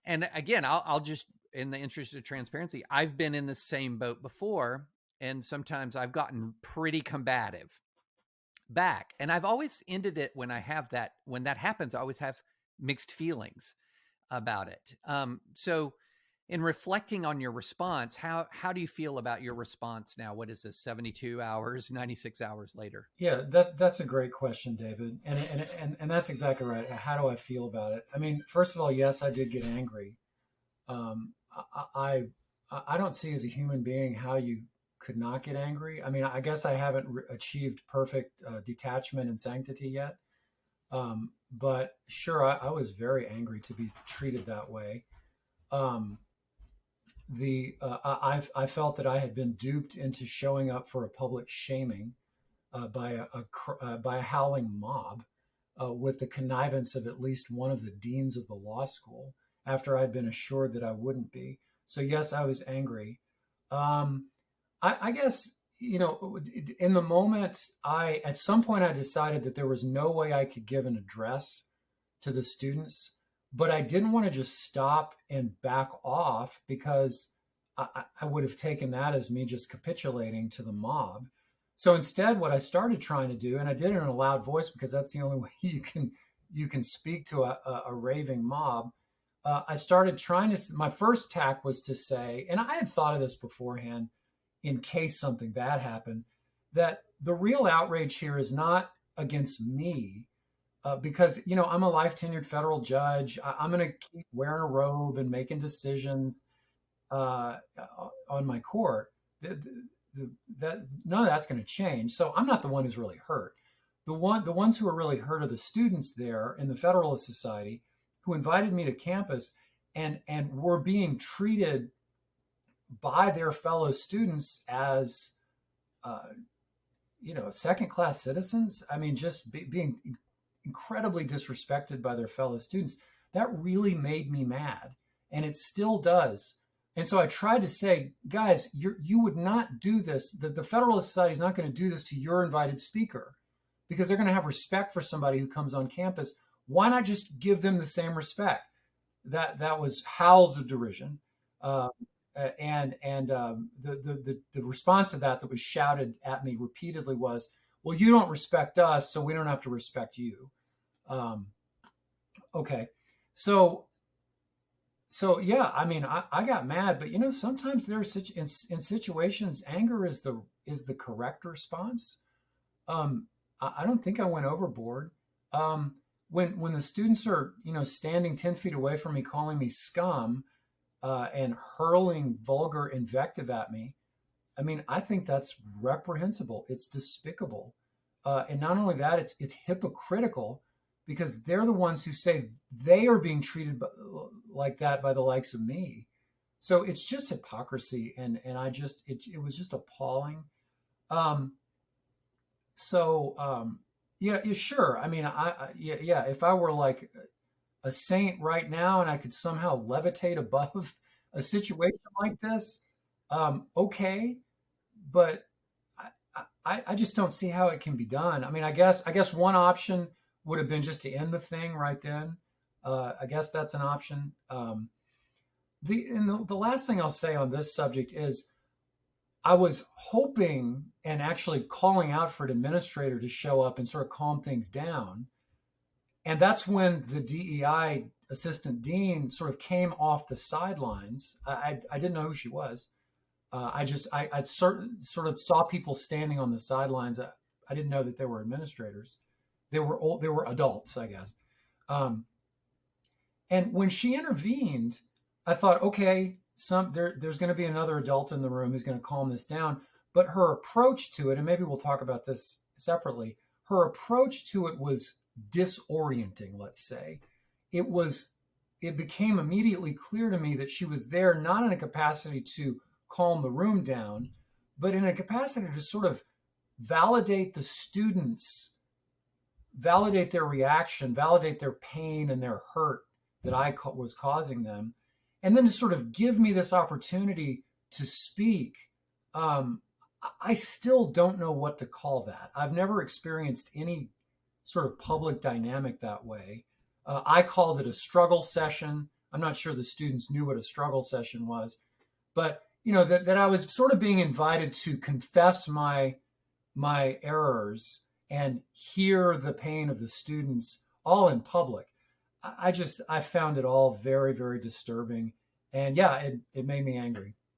And again, I'll just, in the interest of transparency, I've been in the same boat before, and sometimes I've gotten pretty combative back. And I've always ended it when I have that, when that happens, I always have mixed feelings about it. So in reflecting on your response, how do you feel about your response now? What is this, 72 hours, 96 hours later? Yeah, that's a great question, David, and that's exactly right. How do I feel about it? I mean, first of all, yes, I did get angry. Um, I don't see as a human being how you could not get angry. I mean, I guess I haven't achieved perfect detachment and sanctity yet. But sure, I was very angry to be treated that way. Um, I felt that I had been duped into showing up for a public shaming by a howling mob with the connivance of at least one of the deans of the law school after I'd been assured that I wouldn't be. So yes, I was angry. Um, I guess, in the moment, at some point I decided that there was no way I could give an address to the students, but I didn't want to just stop and back off because I would have taken that as me just capitulating to the mob. So instead, what I started trying to do, and I did it in a loud voice because that's the only way you can speak to a raving mob. I started trying to. My first tack was to say, and I had thought of this beforehand, in case something bad happened, that the real outrage here is not against me, because I'm a life tenured federal judge. I'm going to keep wearing a robe and making decisions uh, on my court. That none of that's going to change. So I'm not the one who's really hurt. The ones who are really hurt are the students there in the Federalist Society who invited me to campus and were being treated by their fellow students as second class citizens. I mean, just being incredibly disrespected by their fellow students. That really made me mad, and it still does. And so I tried to say, guys, you would not do this. The Federalist Society is not going to do this to your invited speaker because they're going to have respect for somebody who comes on campus. Why not just give them the same respect? That was howls of derision. Uh, the response to that was shouted at me repeatedly was, well, you don't respect us, so we don't have to respect you. Um, okay. So yeah, I mean, I got mad, but sometimes there's such in situations, anger is the correct response. I don't think I went overboard. When the students are standing 10 feet away from me, calling me scum, and hurling vulgar invective at me, I mean, I think that's reprehensible. It's despicable, and not only that, it's hypocritical because they're the ones who say they are being treated like that by the likes of me. So it's just hypocrisy, and it was just appalling. Um, so yeah, sure. I mean, yeah. If I were like a saint right now and I could somehow levitate above a situation like this, okay, but I just don't see how it can be done. I mean, I guess one option would have been just to end the thing right then. I guess that's an option. The last thing I'll say on this subject is I was hoping and actually calling out for an administrator to show up and sort of calm things down. And that's when the DEI assistant dean sort of came off the sidelines. I didn't know who she was. I sort of saw people standing on the sidelines. I didn't know that they were administrators. They were old, they were adults, I guess. Um, and when she intervened, I thought, okay, there's going to be another adult in the room who's going to calm this down. But her approach to it, and maybe we'll talk about this separately, her approach to it was disorienting, let's say. It became immediately clear to me that she was there not in a capacity to calm the room down, but in a capacity to sort of validate the students, validate their reaction, validate their pain and their hurt that I was causing them, and then to sort of give me this opportunity to speak. Um, I still don't know what to call that. I've never experienced any sort of public dynamic that way. I called it a struggle session. I'm not sure the students knew what a struggle session was, but that I was sort of being invited to confess my errors and hear the pain of the students all in public. I found it all very, very disturbing. And yeah, it made me angry.